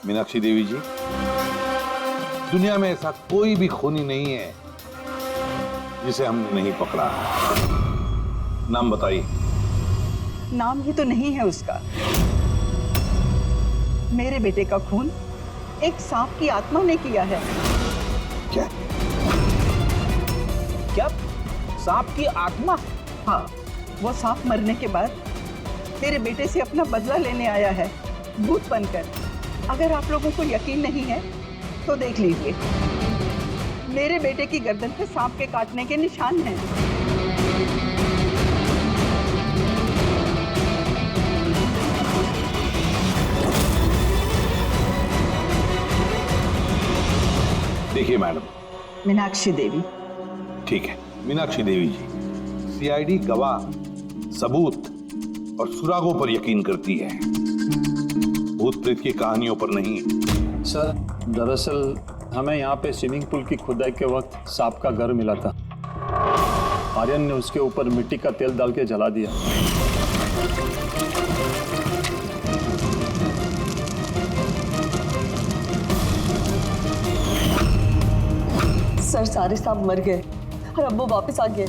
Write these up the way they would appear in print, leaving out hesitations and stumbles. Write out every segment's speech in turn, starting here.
मीनाक्षी देवी जी, दुनिया में ऐसा कोई भी खूनी नहीं है जिसे हमने नहीं पकड़ा। नाम बताइए। नाम ही तो नहीं है उसका। मेरे बेटे का खून एक सांप की आत्मा ने किया है। क्या? क्या? सांप की आत्मा? हाँ, वो सांप मरने के बाद मेरे बेटे से अपना बदला लेने आया है, भूत बनकर। अगर आप लोगों को यकीन नहीं है तो देख लीजिए, मेरे बेटे की गर्दन पे सांप के काटने के निशान हैं। देखिए मैडम। मीनाक्षी देवी। ठीक है मीनाक्षी देवी जी, सीआईडी गवाह, सबूत और सुरागों पर यकीन करती है, भूत प्रेत की कहानियों पर नहीं। सर, दरअसल हमें यहाँ पे स्विमिंग पूल की खुदाई के वक्त सांप का घर मिला था। आर्यन ने उसके ऊपर मिट्टी का तेल डाल के जला दिया। सर, सारे सांप मर गए और अब वो वापस आ गए,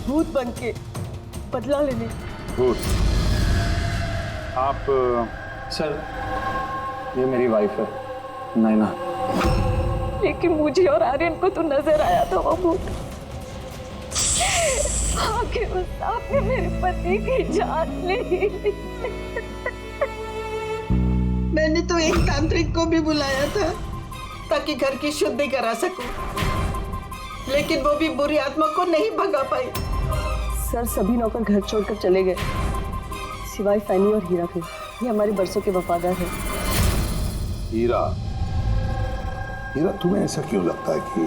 भूत बन के बदला लेने। भूत? आप सर, ये मेरी वाइफ है नैना। लेकिन मुझे और आर्यन को तो नजर आया था वो भूत। आखिर उस सांप ने मेरे पति की जान ली। मैंने तो एक तांत्रिक को भी बुलाया था ताकि घर की शुद्धि करा सकूं, लेकिन वो भी बुरी आत्मा को नहीं भगा पाई। सर, सभी नौकर घर छोड़कर चले गए सिवाय फैनी और हीरा के। ये हमारे बरसों के वफादार हैं। हीरा? हीरा, तुम्हें ऐसा क्यों लगता है कि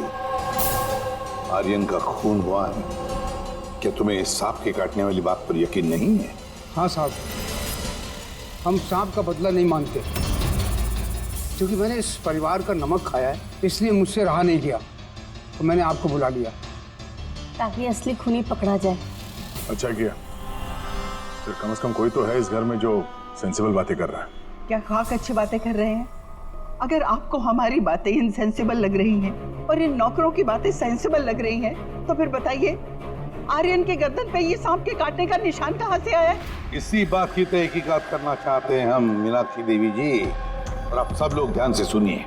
आर्यन का खून हुआ है? क्या तुम्हें इस सांप के काटने वाली बात पर यकीन नहीं है? हाँ साहब, हम सांप का बदला नहीं मानते, क्योंकि मैंने इस परिवार का नमक खाया है, इसलिए मुझसे रहा नहीं गया तो मैंने आपको बुला लिया ताकि असली खूनी पकड़ा जाए। अच्छा किया, फिर कम से कम कोई तो है इस घर में जो सेंसिबल बातें कर रहा है। क्या खाक अच्छी बातें कर रहे हैं? अगर आपको हमारी बातें इनसेंसिबल लग रही हैं और इन नौकरों की बातें सेंसिबल लग रही हैं, तो फिर बताइए, आर्यन के गर्दन पे ये सांप के काटने का निशान कहाँ से आया? इसी बात की तहकीकात करना चाहते हैं हम मीनाक्षी देवी जी। और आप सब लोग ध्यान से सुनिए,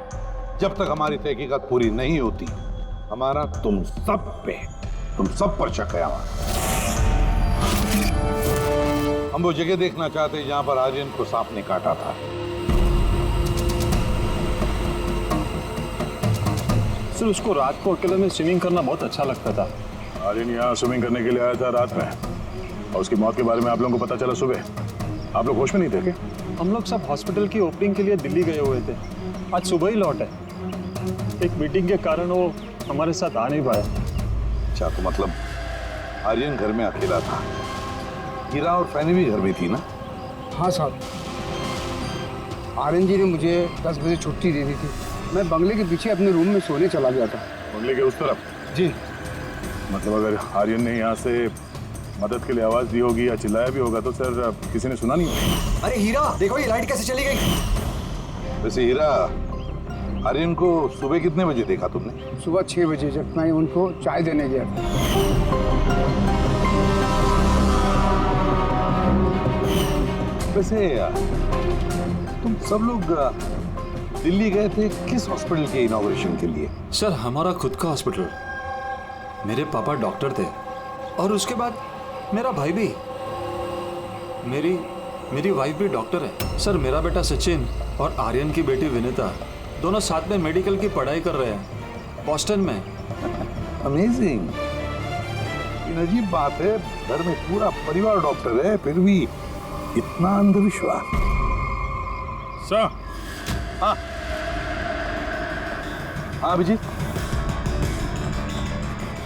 जब तक हमारी तहकीकात पूरी नहीं होती, हमारा तुम सब पर शक है। हम वो जगह देखना चाहते हैं जहां पर आर्यन को सांप ने काटा था। सर, उसको रात को अकेले में स्विमिंग करना बहुत अच्छा लगता था। आर्यन यहाँ स्विमिंग करने के लिए आया था रात में, और उसकी मौत के बारे में आप लोगों को पता चला सुबह। आप लोग होश में नहीं थे क्या? हम लोग सब हॉस्पिटल की ओपनिंग के लिए दिल्ली गए हुए थे, आज सुबह ही लौटे। एक मीटिंग के कारण वो हमारे साथ आ नहीं पाया। अच्छा, तो मतलब आर्यन घर में अकेला था, हीरा और फैनी भी घर में थी ना? हाँ साहब, आर्यन जी ने मुझे 10 बजे छुट्टी दे दी थी। मैं बंगले के पीछे अपने रूम में सोने चला गया था। बंगले के उस तरफ? जी। मतलब अगर आर्यन ने यहाँ से मदद के लिए आवाज दी होगी या चिल्लाया भी होगा तो सर किसी ने सुना नहीं होगा। अरे हीरा, देखो ये लाइट कैसे चली गई। वैसे हीरा, आर्यन को सुबह कितने बजे देखा तुमने? सुबह 6 बजे, जब मैं उनको चाय देने गया था। वैसे तुम सब लोग दिल्ली गए थे किस हॉस्पिटल के इनॉग्रेशन के लिए? सर, हमारा खुद का हॉस्पिटल। मेरे पापा डॉक्टर थे और उसके बाद मेरा भाई भी। मेरी वाइफ भी डॉक्टर है। सर, मेरा बेटा सचिन और आर्यन की बेटी विनीता दोनों साथ में मेडिकल की पढ़ाई कर रहे हैं बॉस्टन में। अमेजिंग। अजीब बात है, घर में पूरा परिवार डॉक्टर है, फिर भी इतना अंधविश्वास। सर। हाँ हाँ अभिजीत।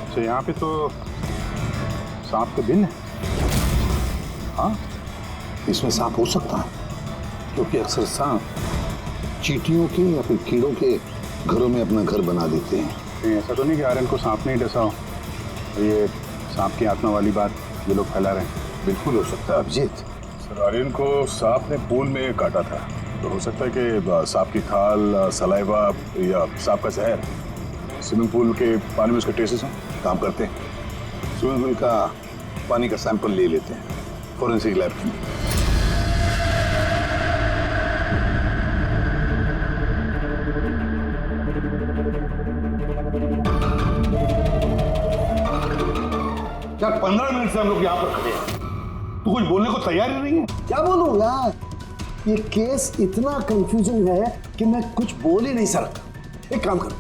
अच्छा, यहाँ पे तो सांप के दिन है। हाँ, इसमें सांप हो सकता है, क्योंकि अक्सर सांप चींटियों के या फिर कीड़ों के घरों में अपना घर बना देते हैं। ऐसा तो नहीं कि आर्यन को सांप नहीं डसा हो, ये सांप की आत्मा वाली बात ये लोग फैला रहे हैं। बिल्कुल हो सकता है अभिजीत। सर, आर्यन को सांप ने पूल में काटा था, तो हो सकता है कि सांप की खाल, सलाइवा या सांप का जहर स्विमिंग पूल के पानी में उसके ट्रेसेस हों। काम करते हैं, स्विमिंग पूल का पानी का सैंपल ले लेते हैं फोरेंसिक लैब के लिए। यार 15 मिनट से हम लोग यहाँ पर खड़े हैं, तू कुछ बोलने को तैयार ही नहीं है। क्या बोलूं यार, ये केस इतना कंफ्यूजिंग है कि मैं कुछ बोल ही नहीं सकता। एक काम करो,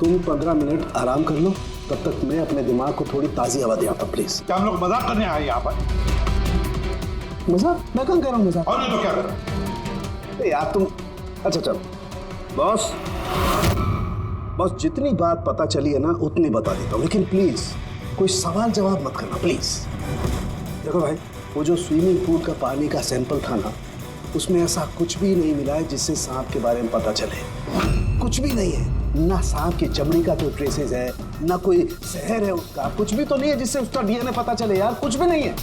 तुम 15 मिनट आराम कर लो, तब तक मैं अपने दिमाग को थोड़ी ताजी हवा दे आता हूं, प्लीज। क्या हम लोग मजाक करने आए यहाँ पर? मजाक? मैं कहाँ कह रहा हूँ मजाक? और नहीं तो क्या कर रहा है? यार तुम, अच्छा चलो बॉस, जितनी बात पता चली है ना उतनी बता देता हूँ, लेकिन प्लीज कोई सवाल जवाब मत करना प्लीज। देखो भाई, वो जो स्विमिंग पूल का पानी का सैंपल था ना, उसमें ऐसा कुछ भी नहीं मिला है जिससे सांप के बारे में पता चले। कुछ भी नहीं है, ना सांप की चमड़ी का कोई ट्रेसेस है, ना कोई जहर है उसका, कुछ भी तो नहीं है जिससे उसका डीएनए पता चले यार, कुछ भी नहीं है।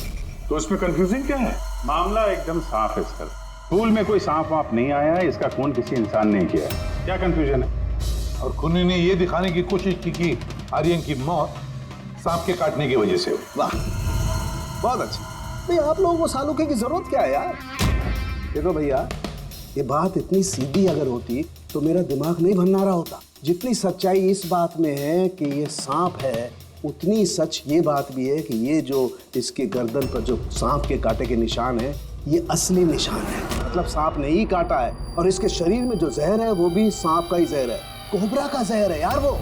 तो इसमें कंफ्यूजिंग क्या है? मामला एकदम साफ है इसका। पूल में कोई सांप वाप नहीं आया है, इसका खून किसी इंसान ने किया है। क्या कंफ्यूजन है? और खूनी ने ये दिखाने की कोशिश की कि आर्यन की मौत सांप के काटने की वजह से हुई। वाह, बहुत अच्छा। भाई आप लोगों को सालूके की जरूरत क्या है यार? देखो भैया, ये बात इतनी सीधी अगर होती तो मेरा दिमाग नहीं भंनारा होता। जितनी सच्चाई इस बात में है कि ये सांप है, उतनी सच ये बात भी है कि ये जो इसके गर्दन पर जो सांप के कांटे के निशान है, ये असली निशान है। मतलब सांप ने ही काटा है, और इसके शरीर में जो जहर है वो भी सांप का ही जहर है, कोबरा का जहर है यार वो।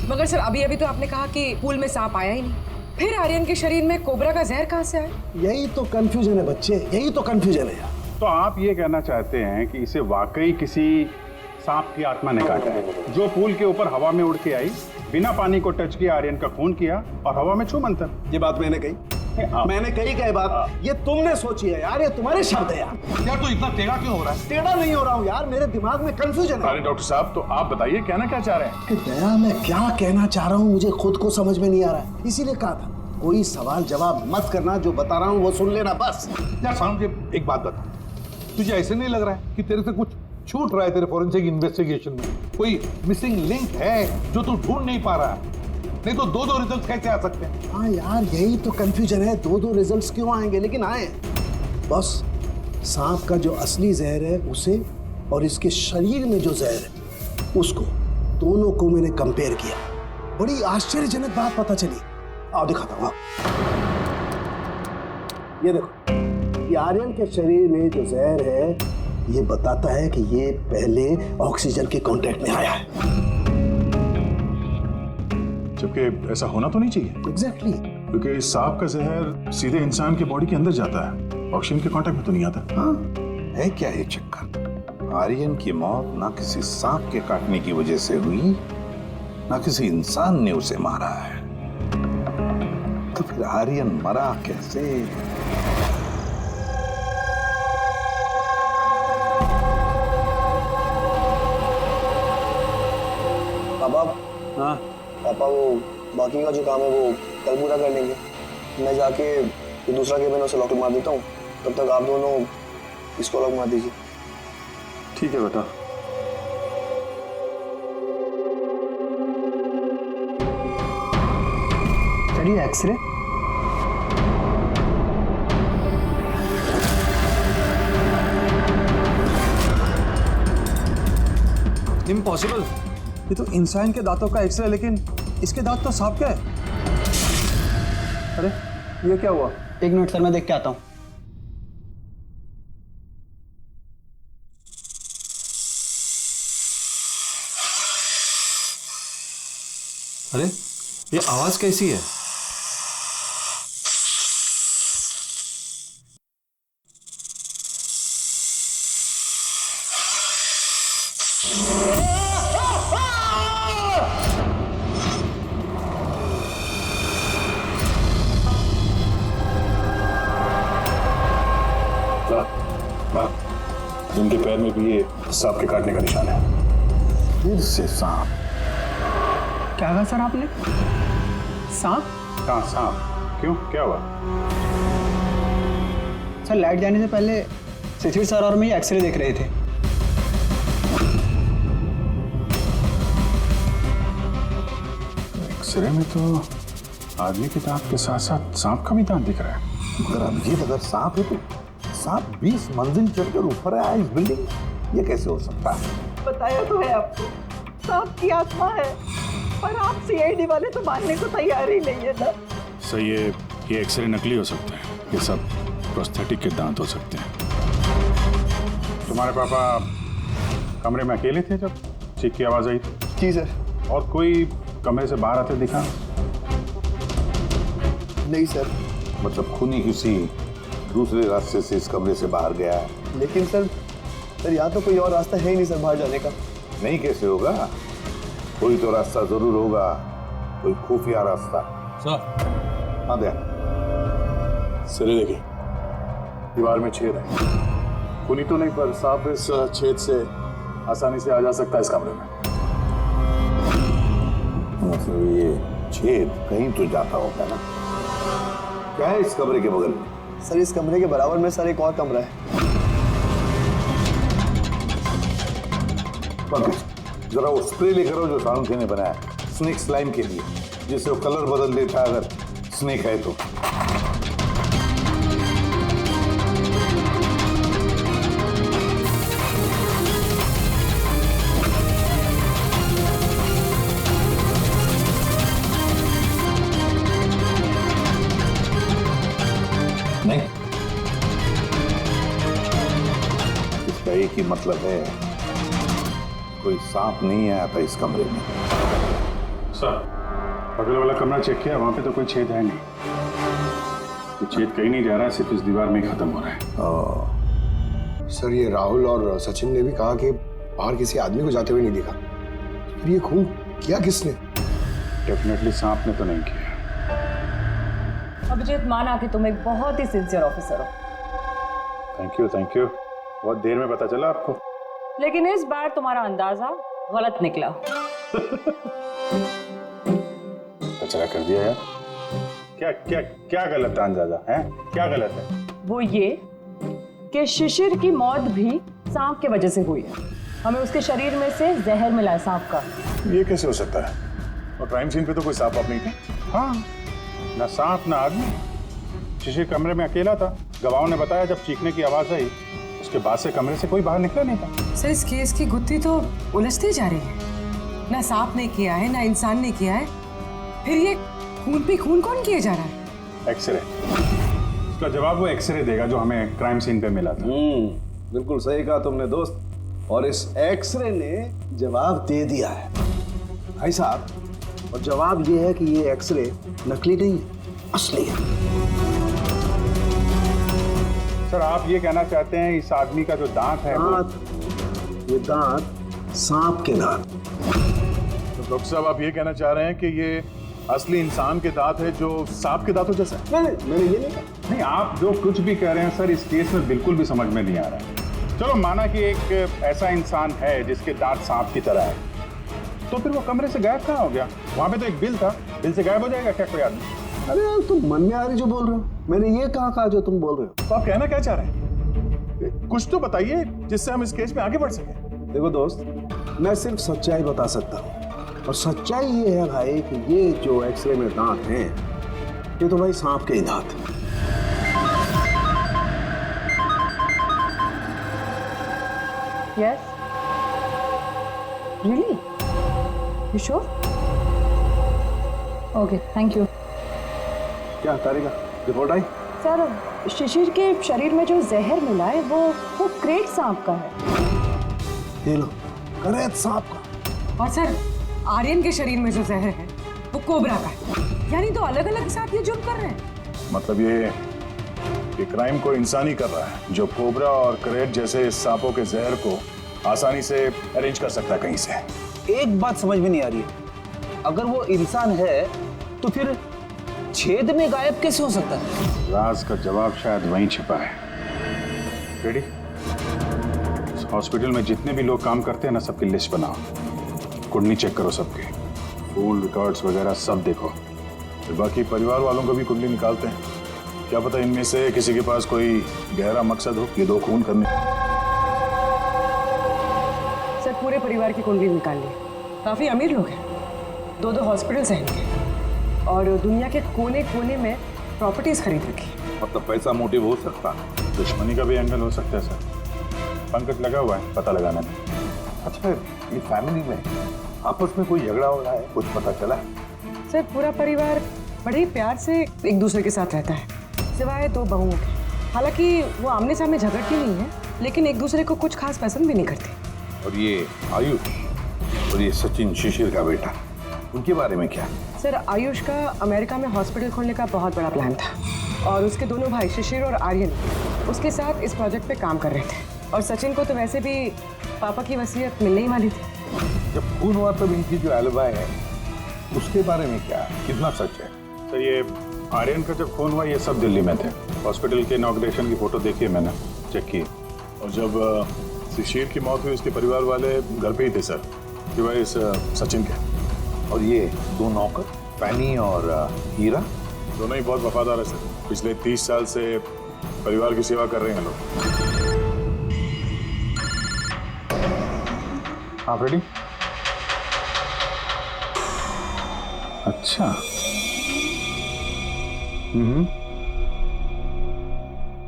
मगर सर अभी तो आपने कहा कि पूल में सांप आया ही नहीं, फिर आर्यन के शरीर में कोबरा का जहर कहाँ से आया? यही तो कंफ्यूजन है बच्चे, यही तो कंफ्यूजन है यार। तो आप ये कहना चाहते हैं कि इसे वाकई किसी सांप की आत्मा ने काटा है, जो पूल के ऊपर हवा में उड़ के आई, बिना पानी को टच किया आर्यन का खून किया और हवा में छू मंतर। ये बात मैंने कही? मैंने कही क्या बात? ये तुमने सोची है यार, ये तुम्हारे शब्द है यार। यार तो इतना टेढ़ा क्यों हो रहा है? टेढ़ा नहीं हो रहा हूँ यार, मेरे दिमाग में कंफ्यूजन है। अरे डॉक्टर साहब, तो आप बताइए कहना क्या चाह रहे हैं? कि दया, मैं क्या कहना चाह रहा हूँ मुझे खुद को समझ में नहीं आ रहा है, इसीलिए कहा था कोई सवाल जवाब मत करना, जो बता रहा हूँ वो सुन लेना बस। यार सामने एक बात बता, तुझे ऐसे नहीं लग रहा है कि तेरे से कुछ छूट रहा है तेरे फोरेंसिक इन्वेस्टिगेशन में? कोई मिसिंग लिंक है जो तू ढूंढ नहीं पा रहा है? नहीं तो दो रिजल्ट कैसे आ सकते हैं? हाँ यार, यही तो कंफ्यूजन है, दो रिजल्ट्स क्यों आएंगे? लेकिन आए बस। सांप का जो असली जहर है उसे, और इसके शरीर में जो जहर है उसको, दोनों को मैंने कंपेयर किया। बड़ी आश्चर्यजनक बात पता चली। आओ दिखाता हूँ। ये देखो, ये आर्यन के शरीर में जो जहर है ये बताता है कि ये पहले ऑक्सीजन के कांटेक्ट में आया है। जबकि ऐसा होना तो नहीं चाहिए। एग्जैक्टली। क्योंकि सांप का जहर सीधे इंसान के बॉडी के अंदर जाता है, ऑक्सीजन के कांटेक्ट में तो नहीं आता। हाँ, है क्या ये चक्कर? आर्यन की मौत ना किसी सांप के काटने की वजह से हुई, ना किसी इंसान ने उसे मारा है। तो फिर आर्यन मरा कैसे? पापा, हाँ पापा वो बाकी का जो काम है वो कल पूरा कर लेंगे। मैं जाके जो दूसरा केबिन उसे लॉक मार देता हूँ, तब तक आप दोनों इसको लॉक मार दीजिए। ठीक है बेटा। चलिए एक्सरे। इम्पॉसिबल, ये तो इंसान के दांतों का एक्सरे, लेकिन इसके दांत तो सांप के है। अरे ये क्या हुआ? एक मिनट सर, मैं देख के आता हूँ। अरे ये आवाज कैसी है? उनके पैर में भी ये सांप के काटने का निशान है। फिर से सांप? क्या कहा सर आपने? सांप? कहाँ सांप? क्यों, क्या हुआ? सर लाइट जाने से पहले शिशिर सर और मैं एक्सरे देख रहे थे। एक्सरे में तो आदमी के दांत के साथ साथ सांप का भी दांत दिख रहा है। मगर अभिजीत, अगर सांप है तो सांप 20 मंजिल चढ़कर ऊपर आया इस बिल्डिंग, ये कैसे हो सकता है? बताया तो है आपको, सांप की आत्मा है, पर आप सीआईडी वाले तो मानने को तैयार ही नहीं है ना। सही है, ये एक्सरे नकली हो सकते हैं, ये सब प्रोस्थेटिक के दांत हो सकते हैं। तुम्हारे पापा कमरे में अकेले थे जब चीख की आवाज आई थी? जी सर। और कोई कमरे से बाहर आते दिखा? नहीं सर। मतलब खूनी किसी दूसरे रास्ते से इस कमरे से बाहर गया है। लेकिन सर यहाँ तो कोई और रास्ता है ही नहीं सर बाहर जाने का। नहीं कैसे होगा? कोई तो रास्ता जरूर होगा, कोई खुफिया रास्ता। सर। हाँ दया। सर देखिए, दीवार में छेद है। खूनी तो नहीं, पर सांप इस छेद से आसानी से आ जा सकता है इस कमरे में। मतलब ये छेद कहीं तो जाता होगा ना? क्या है इस कमरे के बगल में? सर इस कमरे के बराबर में सर एक और कमरा है। पंकज, जरा वो स्प्रे लेकर आओ जो सालुंखे ने बनाया स्नेक स्लाइम के लिए, जिससे वो कलर बदल देता है अगर स्नेक है तो। नहीं, इसका एक ही मतलब है, कोई सांप नहीं आया था इस कमरे में। सर, बगल वाला कमरा चेक किया, वहां पे तो कोई छेद है नहीं। तो छेद कहीं नहीं जा रहा है, सिर्फ इस दीवार में ही खत्म हो रहा है। सर ये राहुल और सचिन ने भी कहा कि बाहर किसी आदमी को जाते हुए नहीं देखा। फिर ये खून किया किसने? डेफिनेटली सांप ने तो नहीं किया। अभिजीत, माना कि तुम एक बहुत ही सिंसियर ऑफिसर हो, थैंक यू थैंक यू। बहुत देर में पता चला आपको। लेकिन इस बार तुम्हारा अंदाजा गलत निकला। कचरा कर दिया यार। क्या क्या क्या गलत अंदाजा है? क्या गलत है? वो ये कि शिशिर की मौत भी सांप की वजह से हुई है। हमें उसके शरीर में से जहर मिला है सांप का। ये कैसे हो सकता है? और क्राइम सीन पे तो कोई सांप वाप नहीं था। हाँ, ना सांप ना आदमी। शिशिर कमरे में अकेला था। गवाहों ने बताया जब चीखने की आवाज आई, उसके बाद से कमरे से कोई बाहर निकला नहीं था। सर इस केस की गुत्थी तो उलझती जा रही है। ना सांप ने किया है, ना इंसान ने किया है, फिर ये खून पे खून कौन किया जा रहा है? एक्सरे। उसका जवाब वो एक्सरे देगा जो हमें क्राइम सीन पे मिला था। बिल्कुल सही कहा तुमने दोस्त। और इस एक्सरे ने जवाब दे दिया है भाई साहब। और जवाब ये है कि ये एक्सरे नकली नहीं है, असली है। सर आप ये कहना चाहते हैं इस आदमी का जो दांत है ये दांत सांप के दांत। तो डॉक्टर साहब आप ये कहना चाह रहे हैं कि ये असली इंसान के दांत है जो सांप के दांतों जैसा है? नहीं, मैंने ये नहीं कहा। नहीं, आप जो कुछ भी कह रहे हैं सर, इस केस में बिल्कुल भी समझ में नहीं आ रहा है। चलो माना कि एक ऐसा इंसान है जिसके दांत सांप की तरह है, तो फिर वो कमरे से गायब कहाँ हो गया? वहां पे तो एक बिल था, बिल से गायब हो जाएगा क्या कोई आदमी? अरे यार तुम मन में आ रही जो बोल रहे हो। मैंने ये कहा जो तुम बोल रहे हो। तो आप कहना क्या चाह रहे हैं? कुछ तो बताइए जिससे हम इस केस में आगे बढ़ सकें। देखो दोस्त, मैं सिर्फ सच्चाई बता सकता हूँ। और सच्चाई ये है भाई कि ये जो एक्सरे में दांत हैं, ये तो भाई सांप के ही दांत हैं। Yes? Really? You sure? Okay, thank you. क्या तारिका, रिपोर्ट आई? सर शिशिर के शरीर में जो जहर मिला है वो क्रेट सांप का है। ये लो, क्रेट सांप का। और सर आर्यन के शरीर में जो जहर है वो कोबरा का है। यानी तो अलग अलग साथ ये जुर्म कर रहे हैं। मतलब ये क्राइम को इंसानी कर रहा है जो कोबरा और करेट जैसे सांपों के जहर को आसानी से अरेंज कर सकता है कहीं से। एक बात समझ में नहीं आ रही है, अगर वो इंसान है तो फिर छेद में गायब कैसे हो सकता है? राज का जवाब शायद वहीं छिपा है। रेडी? हॉस्पिटल में जितने भी लोग काम करते हैं ना, सबकी लिस्ट बनाओ, कुंडली चेक करो सबके, फोन रिकॉर्ड्स वगैरह सब देखो। फिर बाकी परिवार वालों को भी कुंडली निकालते हैं। क्या पता इनमें से किसी के पास कोई गहरा मकसद हो ये दो खून करने। सर पूरे परिवार की कुंडली निकाल ली, काफी अमीर लोग हैं, दो हॉस्पिटल्स हैं इनके और दुनिया के कोने कोने में प्रॉपर्टीज खरीद रखी। मतलब पैसा मोटिव हो सकता है, दुश्मनी का भी एंगल हो सकता है सर। पंकज लगा हुआ है पता लगाने में। अच्छा ये फैमिली में आपस में कोई झगड़ा हो रहा है, कुछ पता चला? सर पूरा परिवार बड़े ही प्यार से एक दूसरे के साथ रहता है, सिवाय दो बहुओं के। हालांकि वो आमने सामने झगड़ती नहीं है, लेकिन एक दूसरे को कुछ खास पसंद भी नहीं करती। और ये आयुष और ये सचिन शिशिर का बेटा, उनके बारे में क्या? सर आयुष का अमेरिका में हॉस्पिटल खोलने का बहुत बड़ा प्लान था और उसके दोनों भाई शिशिर और आर्यन उसके साथ इस प्रोजेक्ट पे काम कर रहे थे। और सचिन को तो वैसे भी पापा की वसीयत मिलने ही वाली थी। जब खून हुआ तब इनकी जो एलिबाई है उसके बारे में क्या, कितना सच है? सर ये आर्यन का जब खून हुआ ये सब दिल्ली में थे। हॉस्पिटल के इनॉग्रेशन की फोटो देखी है मैंने, चेक की। और जब शिशिर की मौत हुई उसके परिवार वाले घर पे ही थे सर, सिवाय इस सचिन के। और ये दो नौकर फैनी और हीरा दोनों ही बहुत वफादार है सर। पिछले 30 साल से परिवार की सेवा कर रहे हैं लोग। आप रेडी? अच्छा।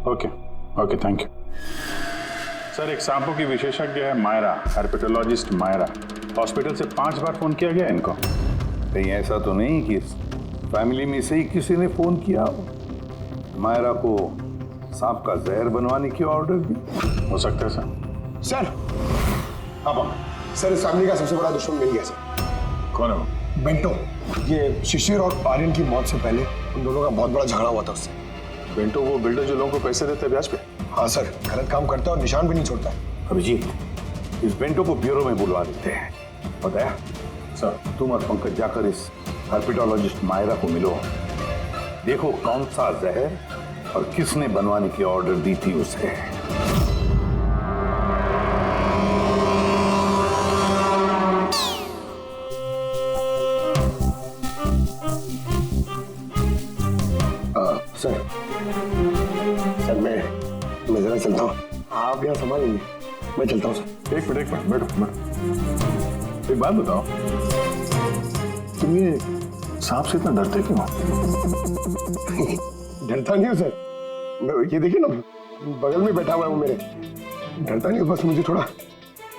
Okay okay thank you sir. एक सांपों की विशेषज्ञ है मायरा, हेर्पेटोलॉजिस्ट मायरा। हॉस्पिटल से 5 बार फोन किया गया इनको। कहीं ऐसा तो नहीं कि फैमिली में से ही किसी ने फोन किया मायरा को सांप का जहर बनवाने की ऑर्डर दी? हो सकता है सर। सर अब सर इस फैमिली का सबसे बड़ा दुश्मन मिल गया सर। कौन है वो? बेंटो। ये शिशिर और आर्यन की मौत से पहले उन दोनों का बहुत बड़ा झगड़ा हुआ था उससे। बेंटो वो बिल्डर जो लोगों को पैसे देते हैं ब्याज पे? हाँ सर, गलत काम करता है और निशान भी नहीं छोड़ता है। अभिजीत इस बेंटो को ब्यूरो में बुलवा देते हैं। बताया सर। तुम और पंकज जाकर इस हेर्पेटोलॉजिस्ट मायरा को मिलो, देखो कौन सा जहर और किसने बनवाने की ऑर्डर दी थी उसे। सर मैं जरा चलता हूँ, आप यहाँ संभाल लीजिए, मैं चलता हूँ सर। एक मिनट बैठो। एक बात बताओ, तुम ये सांप से इतना डरते क्यों? डरता नहीं हूँ सर, ये देखिए ना बगल में बैठा हुआ है वो मेरे। डरता नहीं हूँ, बस मुझे थोड़ा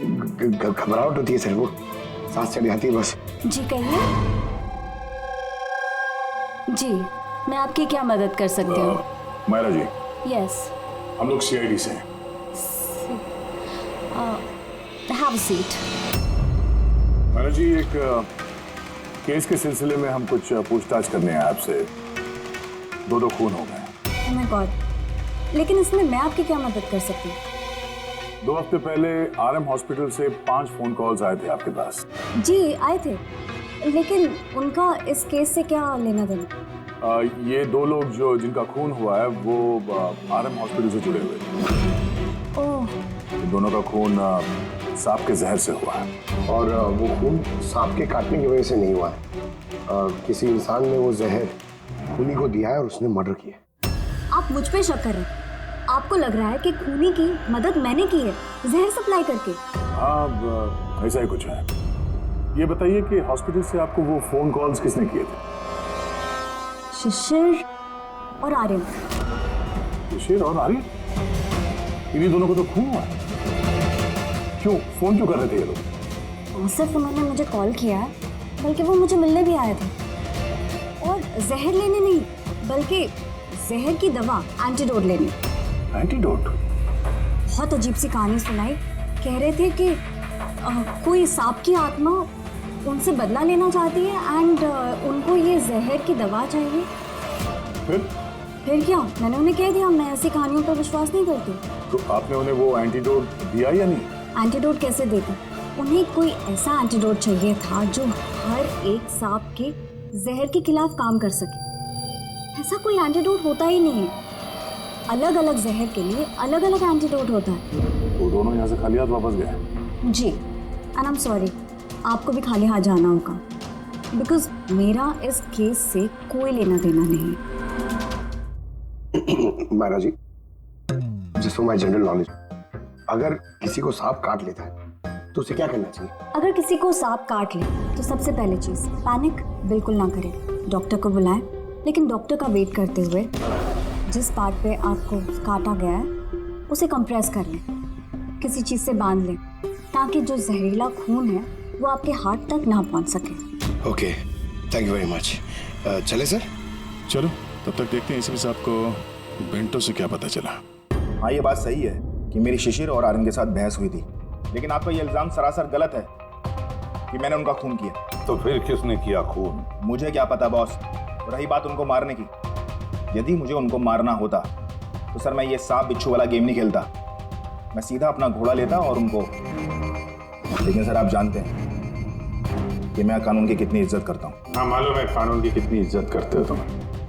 घबराहट होती है सर, वो सांस चढ़ जाती है बस। जी कहिए। जी मैं आपकी क्या मदद कर सकती हूँ? मायरा जी। यस। हम लोग CID से हैं। Have a seat. Myra ji एक केस के सिलसिले में हम कुछ पूछताछ करने हैं आपसे। दो खून हो गए। ओह माय गॉड, लेकिन इसमें मैं आपकी क्या मदद कर सकती हूँ? 2 हफ्ते पहले RM हॉस्पिटल से 5 फोन कॉल्स आए थे आपके पास। जी आए थे, लेकिन उनका इस केस से क्या लेना देना? ये 2 लोग जो जिनका खून हुआ है वो RM हॉस्पिटल से जुड़े हुए थे। ओह। दोनों का खून सांप के जहर से हुआ है। और वो खून सांप के काटने की वजह से नहीं हुआ है, किसी इंसान ने वो जहर खूनी को दिया है और उसने मर्डर किया। आप मुझ पे शक कर रहे हैं? आपको लग रहा है कि खूनी की मदद मैंने की है जहर सप्लाई करके? हाँ ऐसा ही कुछ है। ये बताइए कि हॉस्पिटल से आपको वो फोन कॉल्स किसने किए थे? शिशिर और आर्यन। शिशिर और आर्यन? इन्हीं दोनों को तो खून हुआ है। क्यों फोन क्यों कर रहे थे ये लोग? सिर्फ उन्होंने मुझे कॉल किया है, बल्कि वो मुझे मिलने भी आए थे। और जहर लेने नहीं, बल्कि जहर की दवा एंटीडोट लेने। एंटीडोट? बहुत अजीब सी कहानी सुनाई। कह रहे थे कि कोई सांप की आत्मा उनसे बदला लेना चाहती है एंड उनको ये जहर की दवा चाहिए। फिर क्या, मैंने उन्हें कह दिया मैं ऐसी कहानियों पर विश्वास नहीं करती। तो आपने उन्हें वो एंटीडोट दिया या नहीं? एंटीडोट कैसे देती? उन्हें कोई ऐसा एंटीडोट चाहिए था जो हर एक सांप के जहर के खिलाफ काम कर सके। ऐसा कोई एंटीडोट होता ही नहीं है। अलग अलग जहर के लिए अलग अलग एंटीडोट होता है। वो दोनों यहाँ से खाली हाथ वापस गए? जी, एंड आई एम सॉरी, आपको भी खाली हाथ जाना होगा, बिकॉज मेरा इस केस से कोई लेना देना नहीं है। मायरा जी, जिस फॉर माई जनरल नॉलेज, अगर किसी को सांप काट लेता है तो उसे क्या करना चाहिए? अगर किसी को सांप काट ले तो सबसे पहले चीज पैनिक बिल्कुल ना करें, डॉक्टर को बुलाएं, लेकिन डॉक्टर का वेट करते हुए जिस पार्ट पे आपको काटा गया है उसे कंप्रेस कर लें, किसी चीज से बांध लें, ताकि जो जहरीला खून है वो आपके हार्ट तक ना पहुंच सके। Okay, thank you very much. चले सर? चलो, तब तक देखते हैं एसीपी साहब को बेंटो से क्या पता चला। हाँ, ये बात सही है कि मेरी शिशिर और आर्यन के साथ बहस हुई थी, लेकिन आपका ये इल्जाम सरासर गलत है कि मैंने उनका खून किया। तो फिर किसने किया खून? मुझे क्या पता बॉस। रही बात उनको मारने की, यदि मुझे उनको मारना होता तो सर मैं ये सांप बिच्छू वाला गेम नहीं खेलता, मैं सीधा अपना घोड़ा लेता और उनको। लेकिन सर आप जानते हैं कि मैं कानून की कितनी इज्जत करता हूँ। हाँ मालूम है कानून की कितनी इज्जत करते हो तुम।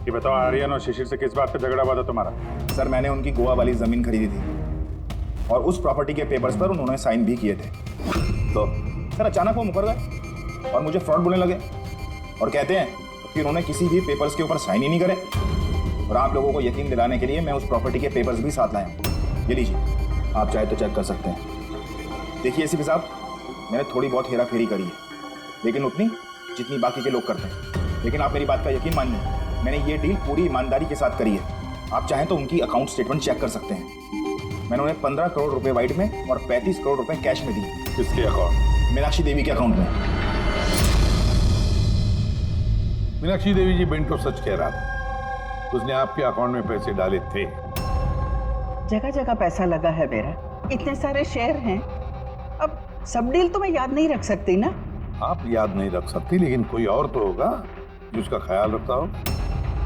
ये बताओ, आर्यन और शिशिर से किस बात पे झगड़ा हुआ था तुम्हारा? सर मैंने उनकी गोवा वाली जमीन खरीदी थी और उस प्रॉपर्टी के पेपर्स पर उन्होंने साइन भी किए थे। तो सर अचानक वो मुकर गए और मुझे फ्रॉड बोलने लगे और कहते हैं कि उन्होंने किसी भी पेपर्स के ऊपर साइन ही नहीं करे। और आप लोगों को यकीन दिलाने के लिए मैं उस प्रॉपर्टी के पेपर्स भी साथ लाया हूँ। ये लीजिए, आप चाहे तो चेक कर सकते हैं। देखिए एसीपी साहब, मैंने थोड़ी बहुत हेरा फेरी करी है, लेकिन उतनी जितनी बाकी के लोग करते हैं। लेकिन आप मेरी बात का यकीन मानिए, मैंने ये डील पूरी ईमानदारी के साथ करी है। आप चाहें तो उनकी अकाउंट स्टेटमेंट चेक कर सकते हैं। मैंने उन्हें 15 करोड़ रुपए वाइट में और 35 करोड़ रुपए कैश में दिए। किसके अकाउंट? मीनाक्षी देवी के अकाउंट में। मीनाक्षी देवी जी बेंटो सच कह रहा था, उसने आपके अकाउंट में पैसे डाले थे। जगह जगह पैसा लगा है मेरा, इतने सारे शेयर हैं। अब सब डील तो मैं याद नहीं रख सकती ना। आप याद नहीं रख सकती, लेकिन कोई और तो होगा जो उसका ख्याल रखता हो।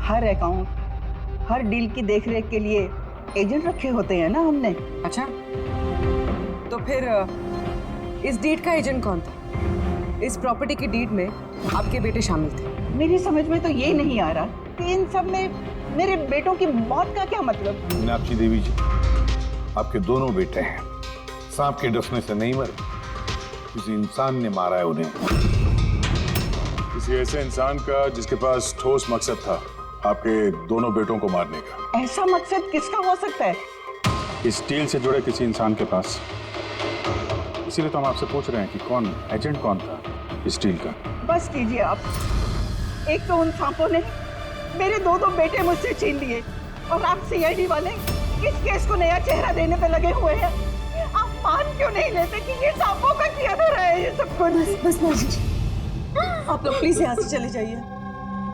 हर अकाउंट, हर डील की देखरेख के लिए एजेंट रखे होते हैं ना हमने। अच्छा, तो फिर इस डीड का एजेंट कौन था? इस प्रॉपर्टी की डीड में आपके बेटे शामिल थे। मेरी समझ में तो ये नहीं आ रहा कि इन सब में मेरे बेटों की मौत का क्या मतलब। मीनाक्षी देवी जी, आपके दोनों बेटे हैं, सांप के डसने से नहीं मरे, किसी इंसान ने मारा है उन्हें। किसी ऐसे इंसान का जिसके पास ठोस मकसद था आपके दोनों बेटों को मारने का। ऐसा मकसद किसका हो सकता है? इस डील से जुड़े किसी इंसान के पास। इसीलिए तो हम आपसे पूछ रहे हैं कि कौन एजेंट कौन था इस डील का। बस कीजिए आप। एक तो उन सांपों ने मेरे दो बेटे मुझसे छीन लिए और आप सीआईडी वाले इस केस को नया चेहरा देने पे लगे हुए हैं। आप मान क्यों नहीं लेते कि ये सांपों का किया धरा है ये सब कुछ? बस आप लोग प्लीज यहाँ से चले जाइए।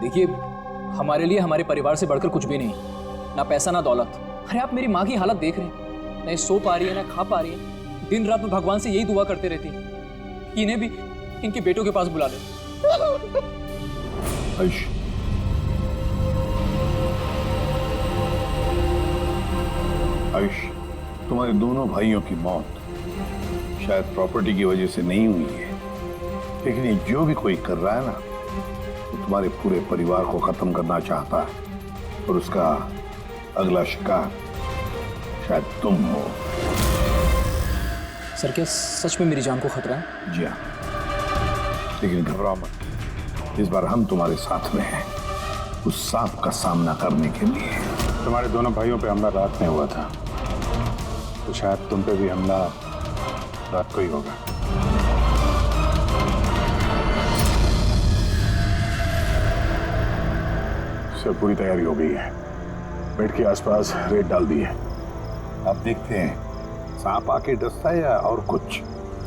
देखिए, हमारे लिए हमारे परिवार से बढ़कर कुछ भी नहीं, ना पैसा ना दौलत। अरे आप मेरी माँ की हालत देख रहे हैं, ना सो पा रही है ना खा पा रही है। दिन रात में भगवान से यही दुआ करते रहती है कि इन्हें भी इनके बेटों के पास बुला ले। आयुष, तुम्हारे दोनों भाइयों की मौत शायद प्रॉपर्टी की वजह से नहीं हुई है, लेकिन ये जो भी कोई कर रहा है ना, वो तुम्हारे पूरे परिवार को खत्म करना चाहता है और उसका अगला शिकार शायद तुम हो। सर, क्या सच में मेरी जान को खतरा है? जी हाँ, लेकिन घबराओ मत, इस बार हम तुम्हारे साथ में हैं उस सांप का सामना करने के लिए। तुम्हारे दोनों भाइयों पे हमला रात में हुआ था, तो शायद तुम पे भी हमला रात को ही होगा। सब पूरी तैयारी हो गई है, बेड के आसपास रेत डाल दी है। अब देखते हैं सांप आके डसता है या और कुछ।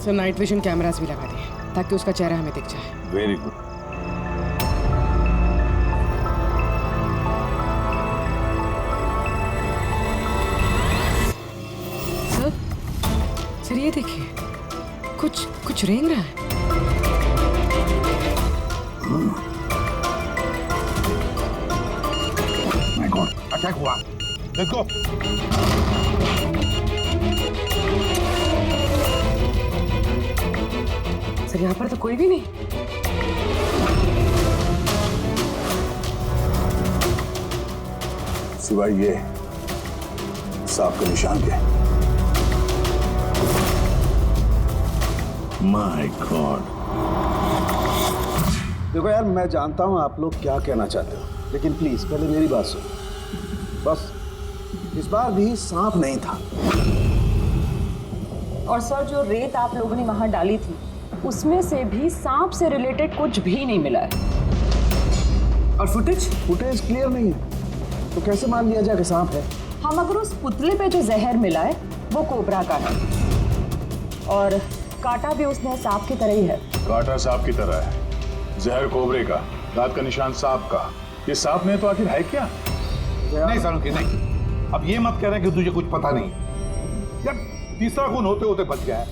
सर नाइट विजन कैमरास भी लगा दिए ताकि उसका चेहरा हमें दिख जाए। Very good. सर ये देखिए, कुछ रेंग रहा है। माय गॉड, अटैक हुआ, देखो। सर यहाँ पर तो कोई भी नहीं। सिवाय ये सांप के निशान के। My God. देखो यार, मैं जानता हूं आप लोग क्या कहना चाहते हो, लेकिन प्लीज पहले मेरी बात सुनो। बस इस बार भी सांप नहीं था। और सर, जो रेत आप लोगों ने वहां डाली थी उसमें से भी सांप से रिलेटेड कुछ भी नहीं मिला है। और फुटेज क्लियर नहीं है, तो कैसे मान लिया जाए कि सांप है? हम अगर उस पुतले पे जो जहर मिला है वो कोबरा का है, और कांटा भी उसने सांप की तरह ही है। कांटा सांप की तरह है, जहर कोबरे का, दांत का निशान सांप का। ये सांप ने तो आखिर है क्या? नहीं सालुंकी नहीं, अब ये मत कह रहे कि तुझे कुछ पता नहीं यार। तीसरा खून होते होते बच गया है,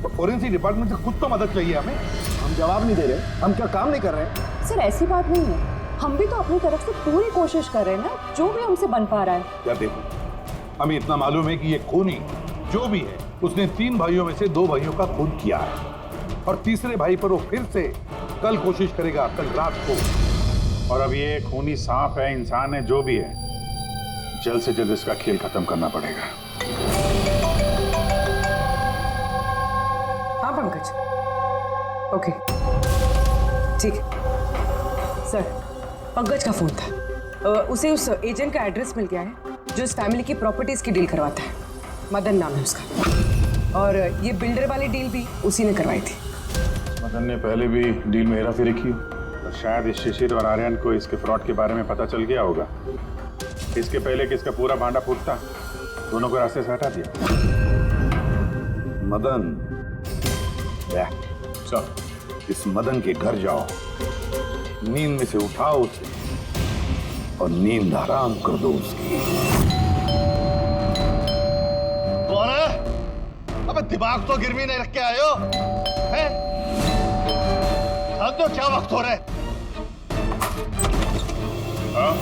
तो फोरेंसिक डिपार्टमेंट से कुछ तो मदद चाहिए हमें। हम जवाब नहीं दे रहे, हम क्या काम नहीं कर रहे? सर ऐसी बात नहीं है, हम भी तो अपनी तरफ से पूरी कोशिश कर रहे हैं ना, जो भी हमसे बन पा रहा है। यार देखो, हमें इतना मालूम है कि ये खूनी जो भी है उसने 3 भाइयों में से 2 भाइयों का खून किया है, और तीसरे भाई पर वो फिर से कल कोशिश करेगा, कल रात को। और अब ये खूनी सांप है, इंसान है, जो भी है, जल्द से जल्द इसका खेल खत्म करना पड़ेगा। हाँ पंकज, ओके ठीक है। सर, पंकज का फोन था, उसे उस एजेंट का एड्रेस मिल गया है जो इस फैमिली की प्रॉपर्टीज की डील करवाता है। मदन नाम है उसका, और ये बिल्डर वाली डील भी उसी ने करवाई थी। मदन ने पहले भी डील में हेराफेरी की, तो शायद इस शिशिर और आर्यन को इसके फ्रॉड के बारे में पता चल गया होगा। इसके पहले कि इसका पूरा भांडा फूटता, दोनों को रास्ते से हटा दिया। मदन, इस मदन के घर जाओ, नींद में से उठाओ उसे और नींद हराम कर दो उसकी। कौन है? अबे दिमाग तो गिरवी नहीं रख के आए हो, हैं? तो क्या वक्त हो रहा है? हाँ?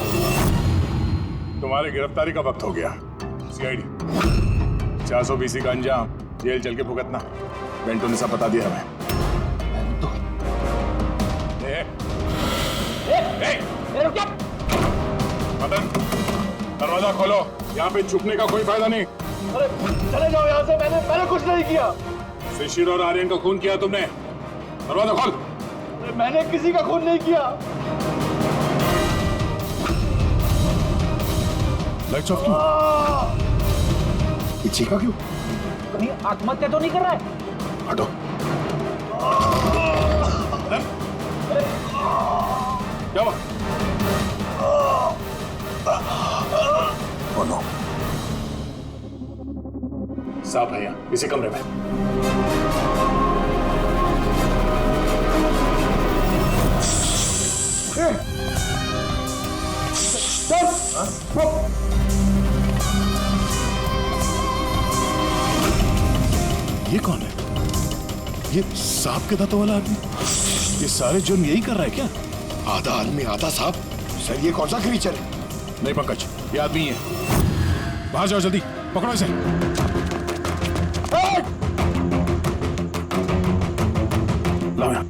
तुम्हारी गिरफ्तारी का वक्त हो गया। सीआईडी 420 का अंजाम, जेल चल के भुगतना। बेंटो ने सब बता दिया हमें। मदन, दरवाजा खोलो, यहाँ पे छुपने का कोई फायदा नहीं। अरे चले जाओ यहाँ से, मैंने कुछ नहीं किया। शिशिर और आर्यन का खून किया तुमने, दरवाजा खोल। अरे मैंने किसी का खून नहीं किया। लाइट्स ऑफ क्यों? पीछे का क्यों? कहीं आत्महत्या तो नहीं कर रहा है? हटो। क्या हुआ? बोलो। सांप है यहाँ, इसी कमरे में। ये कौन है? ये सांप के दांतों वाला आदमी? ये सारे जुर्म यही कर रहा है क्या? आधा आदमी आधा सांप। सर ये कौन सा क्रीचर है? नहीं पंकज, ये आदमी है। बाहर जाओ जल्दी, पकड़ो इसे। लाओ यहाँ।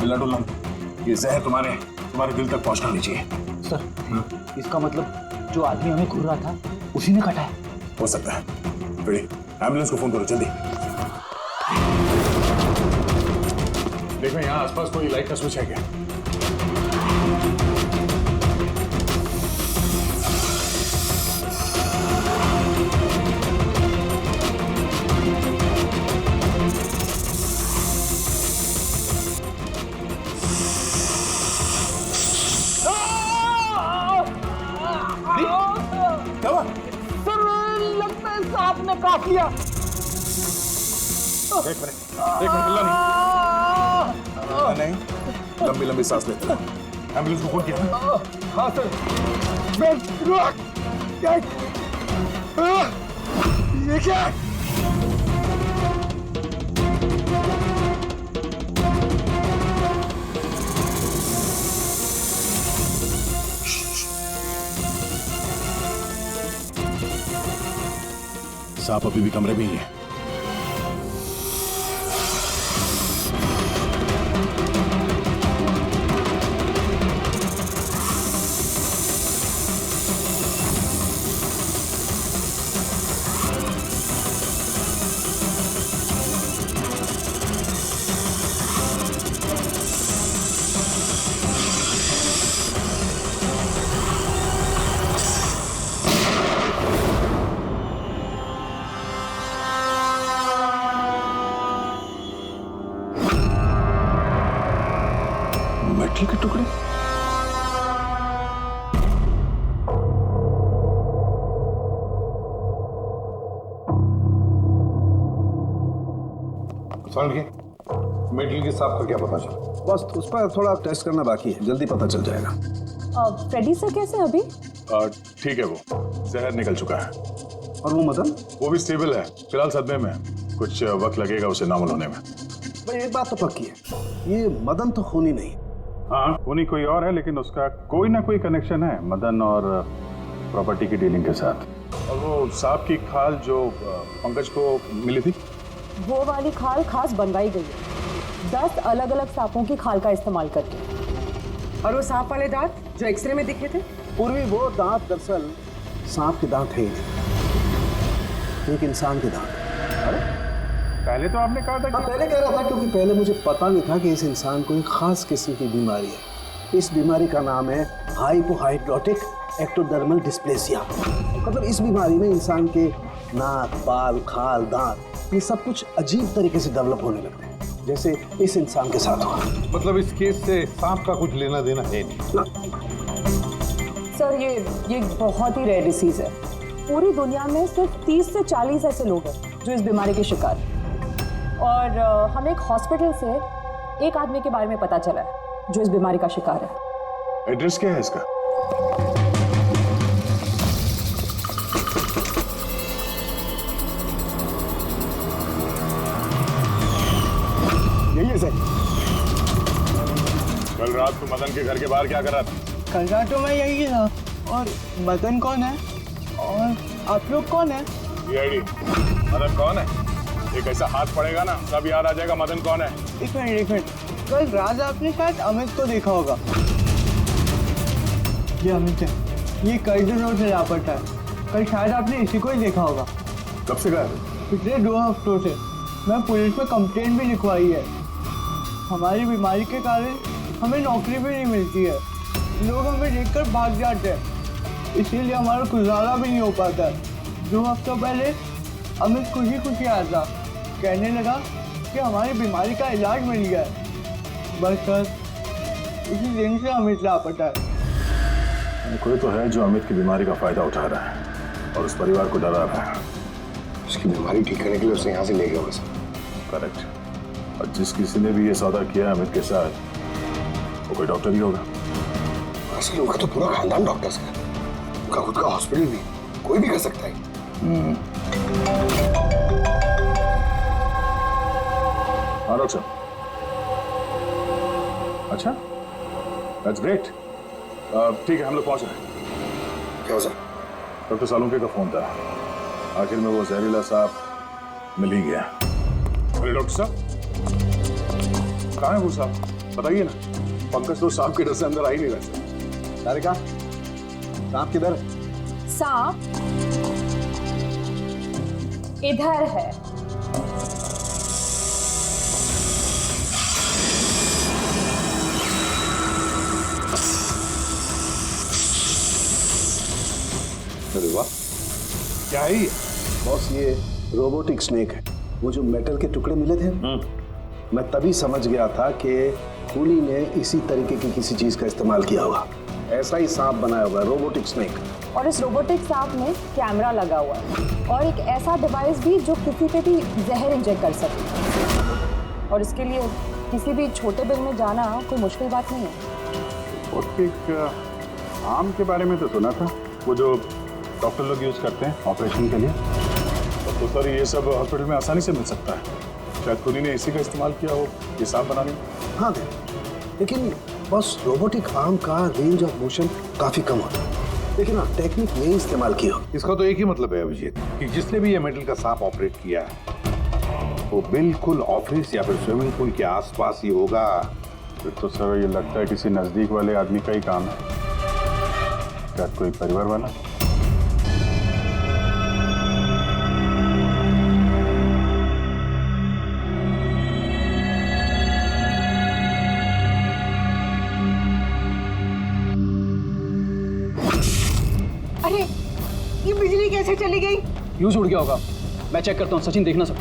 हिलना डुलना, ये जहर तुम्हारे दिल तक पहुंचना नहीं चाहिए। सर, इसका मतलब जो आदमी हमें घूर रहा था उसी ने काटा है। हो सकता है। बड़ी एम्बुलेंस को फोन करो जल्दी। देखो यहाँ आसपास कोई लाइट का स्विच है क्या? सांप ने काट लिया। एक मिनट हिलना नहीं। लंबी लंबी सांस लेते रहो। एम्बुलेंस को फोन किया ना? हाँ सर। ये क्या? सांप अभी भी कमरे में ही है। मेटल के टुकड़े? मेटल के सांप का क्या पता चला? बस उस पर थोड़ा टेस्ट करना बाकी है, जल्दी पता चल जाएगा। फ्रेडी सर कैसे हैं अभी? ठीक है, वो जहर निकल चुका है। और वो मदन? वो भी स्टेबल है, फिलहाल सदमे में। कुछ वक्त लगेगा उसे नॉर्मल होने में। भाई एक बात तो पक्की है, ये मदन तो खूनी नहीं। हाँ, खूनी कोई और है, लेकिन उसका कोई ना कोई कनेक्शन है मदन और प्रॉपर्टी की डीलिंग के साथ। और वो सांप की खाल जो पंकज को मिली थी, वो वाली खाल खास बनवाई गई है 10 अलग अलग सांपों की खाल का इस्तेमाल करके। और वो सांप वाले दांत जो एक्सरे में दिखे थे? पूर्वी वो दांत दरअसल सांप के दांत है, एक इंसान के दांत। अरे पहले तो आपने कहा था कि... पहले कह रहा था क्योंकि पहले मुझे पता नहीं था कि इस इंसान को एक खास किस्म की बीमारी है। इस बीमारी का नाम है हाइपोहाइड्रोटिक एक्टोडर्मल डिस्प्लेसिया। मतलब इस बीमारी में इंसान के नाक, बाल, खाल, दांत ये सब कुछ अजीब तरीके से डेवलप होने लगते हैं, जैसे इस इंसान के साथ हुआ। मतलब इस केस से सांप का कुछ लेना देना है नहीं ना। सर ये बहुत ही रेयर डिसीज है। पूरी दुनिया में सिर्फ 30 से 40 ऐसे लोग हैं जो इस बीमारी के शिकार हैं। और हमें एक हॉस्पिटल से एक आदमी के बारे में पता चला है जो इस बीमारी का शिकार है। एड्रेस क्या है इसका? यही है सर। कल रात को मदन के घर के बाहर क्या कर रहा था? कल रात तो मैं यही था। और मदन कौन है? और आप लोग कौन है? सीआईडी। मदन कौन है? एक ऐसा हाथ पड़ेगा ना, सब याद आ जाएगा मदन कौन है। एक मिनट। कल रात आपने शायद अमित को देखा होगा। ये अमित है, ये कई दिनों से लापता है। कल शायद आपने इसी को ही देखा होगा। कब से गायब? पिछले 2 हफ्तों से। मैं पुलिस में कंप्लेंट भी लिखवाई है। हमारी बीमारी के कारण हमें नौकरी भी नहीं मिलती है, लोग हमें देखकर भाग जाते हैं, इसीलिए हमारा गुजारा भी नहीं हो पाता है। 2 हफ्तों पहले अमित खुशी आया था, कहने लगा कि हमारी बीमारी का इलाज मिल गया है। बस सर उसी दिन से अमित लापता है। कोई तो है जो अमित की बीमारी का फायदा उठा रहा है और उस परिवार को डरा रहा है। उसकी बीमारी ठीक करने के लिए उसे यहाँ से ले गया बस। करेक्ट। और जिस किसी ने भी ये सौदा किया है अमित के साथ, वो कोई डॉक्टर ही होगा। ऐसे लोग का तो पूरा खानदान डॉक्टर्स है, उनका खुद का हॉस्पिटल भी, कोई भी कर सकता है। हाँ डॉक्टर। अच्छा, दैट्स ग्रेट। ठीक है, हम लोग पहुंच रहे हैं। क्या सर? डॉक्टर सालुंके का फोन था, आखिर में वो जहरीला सांप मिल ही गया। अरे डॉक्टर साहब, कहाँ है वो सांप? बताइए ना। पंकज तो सांप के डर से अंदर आ ही नहीं रहा। तारिका, सांप किधर? सांप इधर है। अरे वाह, क्या है ये? बॉस ये रोबोटिक स्नेक है। वो जो मेटल के टुकड़े मिले थे, मैं तभी समझ गया था कि खूनी ने इसी तरीके की किसी चीज का इस्तेमाल किया होगा। ऐसा ही सांप बनाया हुआ है, रोबोटिक स्नेक। और इस रोबोटिक सांप में कैमरा लगा हुआ है और एक ऐसा डिवाइस भी जो किसी पे भी जहर इंजेक्ट कर सकता है। और इसके लिए किसी भी छोटे बिल में जाना कोई मुश्किल बात नहीं है। एक आम के बारे में तो सुना था, वो जो डॉक्टर लोग यूज करते हैं ऑपरेशन के लिए। तो सर ये सब हॉस्पिटल में आसानी से मिल सकता है। शायद खूनी ने इसी का इस्तेमाल किया हो ये सांप बनाने में। हाँ लेकिन बस रोबोटिक आर्म का रेंज ऑफ मोशन काफी कम होता है, लेकिन हाँ टेक्निक यही इस्तेमाल की हो। इसका तो एक ही मतलब है अभिजीत कि जिसने भी ये मेटल का सांप ऑपरेट किया है वो बिल्कुल ऑफिस या फिर स्विमिंग पूल के आसपास ही होगा। फिर तो सर ये लगता है किसी नजदीक वाले आदमी का ही काम है। क्या कोई परिवार वाला? अरे ये बिजली कैसे चली गई? फ्यूज उड़ गया होगा, मैं चेक करता हूँ। सचिन देखना सब।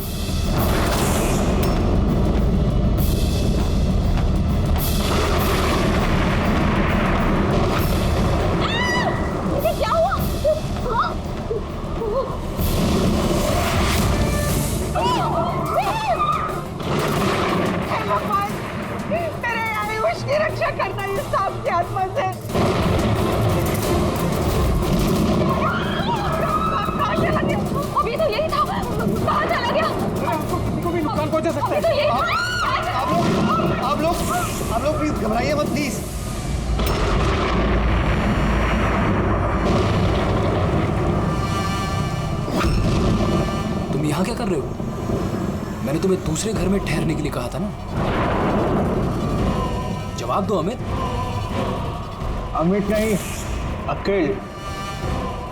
कहाँ चला गया? हमको किसी को भी नुकसान पहुंचा सकता है। तो ये आप लोग प्लीज घबराइए मत प्लीज। तुम यहाँ क्या कर रहे हो? मैंने तुम्हें दूसरे घर में ठहरने के लिए कहा था ना। जवाब दो अमित। अमित नहीं, अकेल।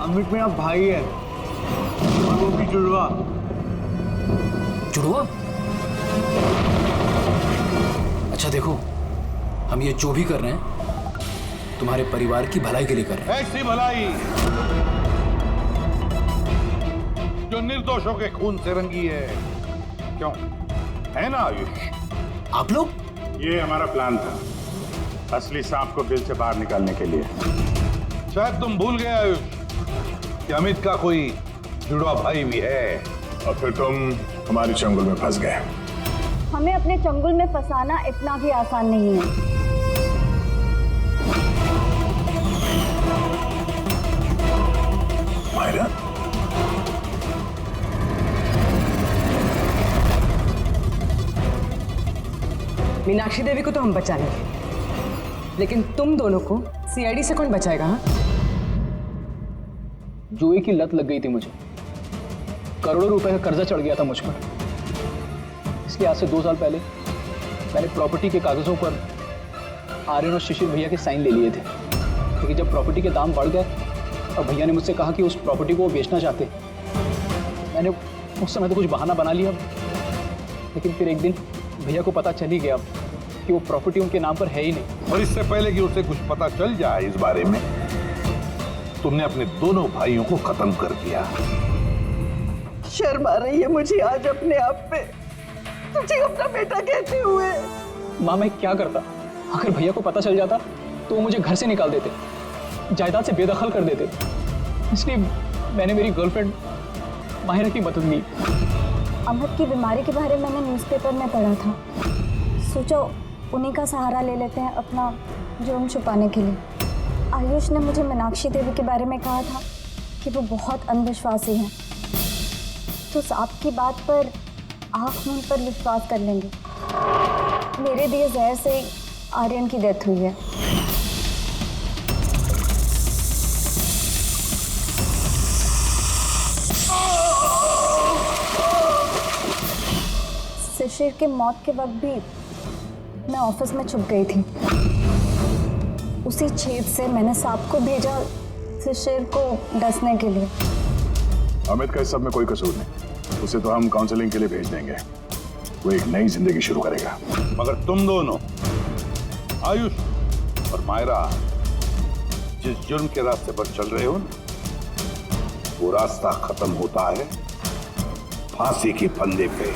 अमित मेरा भाई है, वो भी जुड़वा। जुड़वा? अच्छा देखो, हम ये जो भी कर रहे हैं तुम्हारे परिवार की भलाई के लिए कर रहे हैं। ऐसी भलाई जो निर्दोषों के खून से रंगी है, क्यों है ना आयुष? आप लोग? ये हमारा प्लान था, असली सांप को बिल से बाहर निकालने के लिए। शायद तुम भूल गए आयुष कि अमित का कोई जुड़वा भाई भी है। और फिर तुम हमारी चंगुल में फंस गए। हमें अपने चंगुल में फंसाना इतना भी आसान नहीं है। मायरा, मीनाक्षी देवी को तो हम बचा लेंगे, लेकिन तुम दोनों को सीआईडी से कौन बचाएगा? हाँ? जुए की लत लग गई थी मुझे, करोड़ों रुपए का कर्जा चढ़ गया था मुझ पर। इसलिए आज से 2 साल पहले मैंने प्रॉपर्टी के कागजों पर आर्यन और शिशिर भैया के साइन ले लिए थे। लेकिन जब प्रॉपर्टी के दाम बढ़ गए और भैया ने मुझसे कहा कि उस प्रॉपर्टी को वो बेचना चाहते, मैंने उस समय तो कुछ बहाना बना लिया। लेकिन फिर एक दिन भैया को पता चल ही गया कि वो प्रॉपर्टी उनके नाम पर है ही नहीं। और इससे पहले कि उसे कुछ पता चल जाए इस बारे में, तुमने अपने दोनों भाइयों को खत्म कर दिया। शर्म आ रही है मुझे आज अपने आप पे, तुझे अपना बेटा कहते हुए। माँ, मैं क्या करता? अगर भैया को पता चल जाता तो वो मुझे घर से निकाल देते, जायदाद से बेदखल कर देते। इसलिए मैंने मेरी गर्लफ्रेंड माहिरा की मदद ली। अमित की बीमारी के बारे में मैंने न्यूज़पेपर में पढ़ा था, सोचो उन्हीं का सहारा ले लेते हैं अपना जुर्म छुपाने के लिए। आयुष ने मुझे मीनाक्षी देवी के बारे में कहा था कि वो बहुत अंधविश्वासी हैं, तो सांप की बात पर आँख मूंद पर विश्वास कर लेंगे। मेरे दिए जहर से आर्यन की डेथ हुई है। शिशिर के मौत के वक्त भी मैं ऑफिस में छुप गई थी। उसी छेद से मैंने सांप को भेजा शिशिर को डसने के लिए। अमित का इस सब में कोई कसूर नहीं, उसे तो हम काउंसलिंग के लिए भेज देंगे, वो एक नई जिंदगी शुरू करेगा। मगर तुम दोनों, आयुष और मायरा, जिस जुर्म के रास्ते पर चल रहे हो ना, वो रास्ता खत्म होता है फांसी के फंदे पे।